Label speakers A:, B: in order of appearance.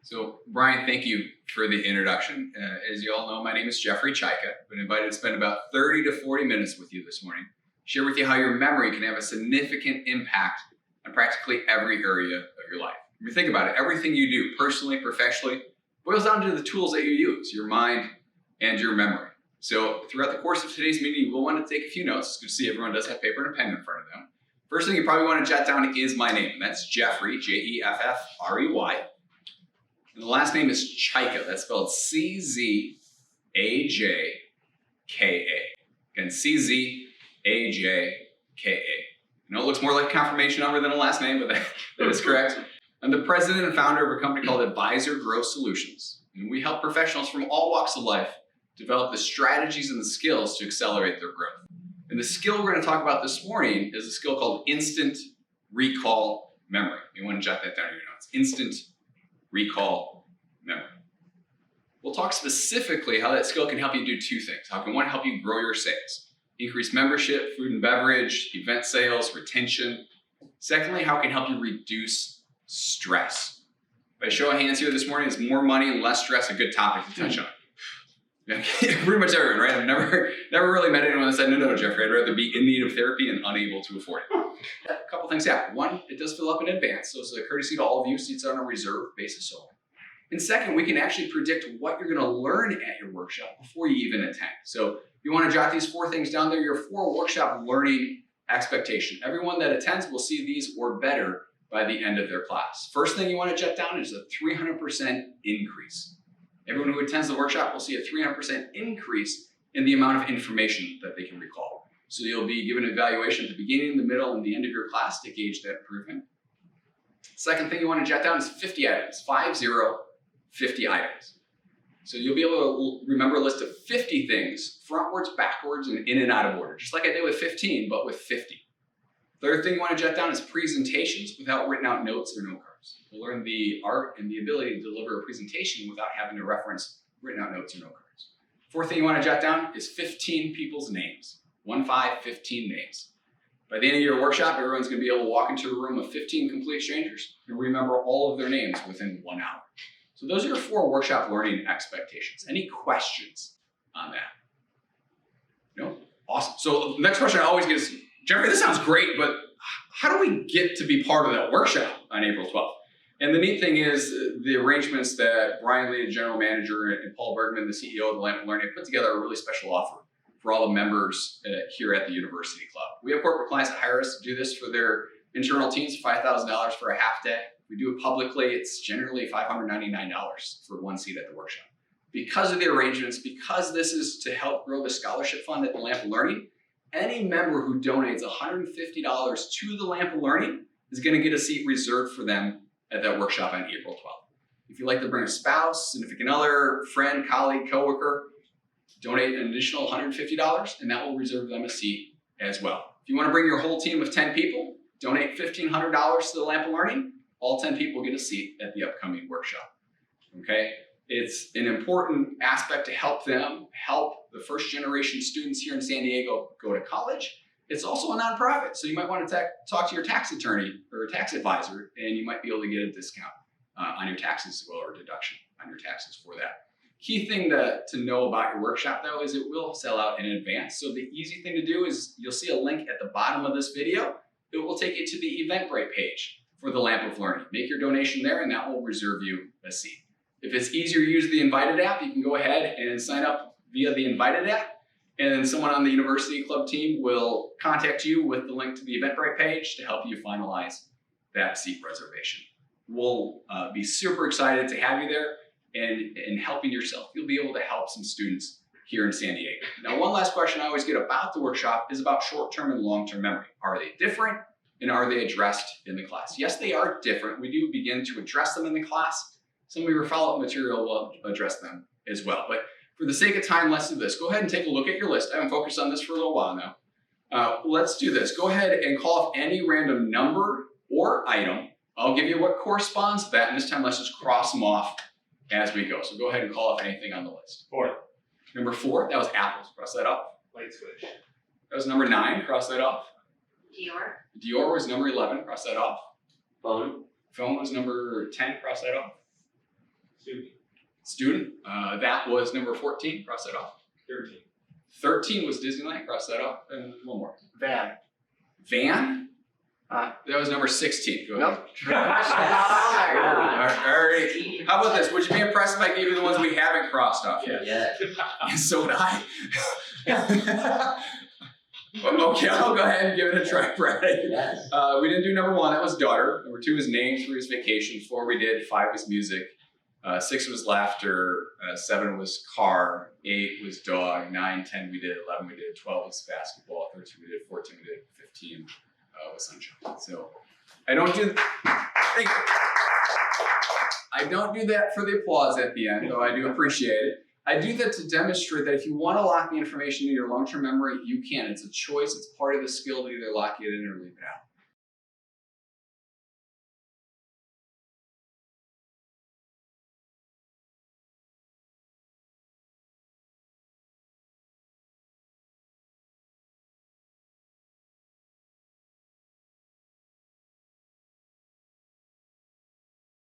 A: So, Brian, thank you for the introduction. As you all know, my name is Jeffrey Czajka. I've been invited to spend about 30 to 40 minutes with you this morning, share with you how your memory can have a significant impact on practically every area of your life. When you think about it, everything you do, personally, professionally, boils down to the tools that you use, your mind and your memory. So, throughout the course of today's meeting, you will want to take a few notes. It's good to see everyone does have paper and a pen in front of them. First thing you probably want to jot down is my name, and that's Jeffrey, Jeffrey. And the last name is Czajka. That's spelled C-Z-A-J-K-A. Again, C-Z-A-J-K-A. I know it looks more like a confirmation number than a last name, but that is correct. I'm the president and founder of a company called Advisor Growth Solutions. And we help professionals from all walks of life develop the strategies and the skills to accelerate their growth. And the skill we're going to talk about this morning is a skill called instant recall memory. You want to jot that down in your notes. Instant recall memory. We'll talk specifically how that skill can help you do two things. How can one help you grow your sales, increase membership, food and beverage, event sales, retention. Secondly, how it can help you reduce stress. By show of hands here this morning, is more money and less stress a good topic to touch on? Pretty much everyone, right? I've never really met anyone that said, no, Jeffrey, I'd rather be in need of therapy and unable to afford it. A couple things happen. One, it does fill up in advance, so it's a courtesy to all of you, seats on a reserve basis only. And second, we can actually predict what you're going to learn at your workshop before you even attend. So if you want to jot these four things down there, your 4 workshop learning expectation. Everyone that attends will see these or better by the end of their class. First thing you want to jot down is a 300% increase. Everyone who attends the workshop will see a 300% increase in the amount of information that they can recall. So you'll be given an evaluation at the beginning, the middle, and the end of your class to gauge that improvement. Second thing you want to jot down is 50 items, 50 items. So you'll be able to remember a list of 50 things, frontwards, backwards, and in and out of order, just like I did with 15, but with 50. Third thing you want to jot down is presentations without written out notes or note cards. You'll learn the art and the ability to deliver a presentation without having to reference written out notes or note cards. Fourth thing you want to jot down is 15 people's names. 15 names. By the end of your workshop, everyone's going to be able to walk into a room of 15 complete strangers and remember all of their names within 1 hour. So those are your 4 workshop learning expectations. Any questions on that? No? Awesome. So the next question I always get is, Jeffrey, this sounds great, but how do we get to be part of that workshop on April 12th? And the neat thing is the arrangements that Brian Lee, the general manager, and Paul Bergman, the CEO of the Lamp of Learning, put together a really special offer for all the members here at the University Club. We have corporate clients that hire us to do this for their internal teams, $5,000 for a half day. We do it publicly. It's generally $599 for 1 seat at the workshop. Because of the arrangements, because this is to help grow the scholarship fund at the Lamp of Learning, any member who donates $150 to the Lamp of Learning is going to get a seat reserved for them at that workshop on April 12th. If you'd like to bring a spouse, significant other, friend, colleague, coworker, donate an additional $150, and that will reserve them a seat as well. If you want to bring your whole team of 10 people, donate $1,500 to the Lamp of Learning. All 10 people get a seat at the upcoming workshop. Okay? It's an important aspect to help them help the first generation students here in San Diego go to college. It's also a nonprofit, so you might want to talk to your tax attorney or tax advisor, and you might be able to get a discount on your taxes as well, or a deduction on your taxes for that. Key thing to know about your workshop, though, is it will sell out in advance. So the easy thing to do is you'll see a link at the bottom of this video. It will take you to the Eventbrite page for the Lamp of Learning. Make your donation there, and that will reserve you a seat. If it's easier to use the Invited app, you can go ahead and sign up via the Invited app, and then someone on the University Club team will contact you with the link to the Eventbrite page to help you finalize that seat reservation. We'll be super excited to have you there and helping yourself. You'll be able to help some students here in San Diego. Now, one last question I always get about the workshop is about short-term and long-term memory. Are they different, and are they addressed in the class? Yes, they are different. We do begin to address them in the class. Some of your follow-up material will address them as well. But for the sake of time, let's do this. Go ahead and take a look at your list. I haven't focused on this for a little while now. Let's do this. Go ahead and call off any random number or item. I'll give you what corresponds to that, and this time let's just cross them off as we go. So go ahead and call off anything on the list.
B: 4.
A: Number 4, that was apples. Cross that off.
B: Light switch.
A: That was number 9. Cross that off.
C: Dior.
A: Dior was number 11. Cross that off.
B: Phone.
A: Phone was number 10. Cross that off. Student. That was number 14. Cross that off.
B: 13.
A: 13 was Disneyland. Cross that off. And one more.
C: Van.
A: Van. That was number 16. Go ahead.
C: Nope.
A: Alright. How about this? Would you be impressed if I gave you the ones we haven't crossed off yet?
C: Yeah.
A: So would I. Okay, I'll go ahead and give it a try, Brad.
C: Yes.
A: We didn't do number 1. That was daughter. Number 2 was name. 3 was vacation. 4 we did. 5 was music. 6 was laughter. 7 was car. 8 was dog. 9, 10 we did. 11 we did. 12 was basketball. 13 we did. 14 we did. 15 was sunshine. So I don't do. I don't do that for the applause at the end, though I do appreciate it. I do that to demonstrate that if you want to lock the information in your long-term memory, you can. It's a choice. It's part of the skill to either lock it in or leave it out.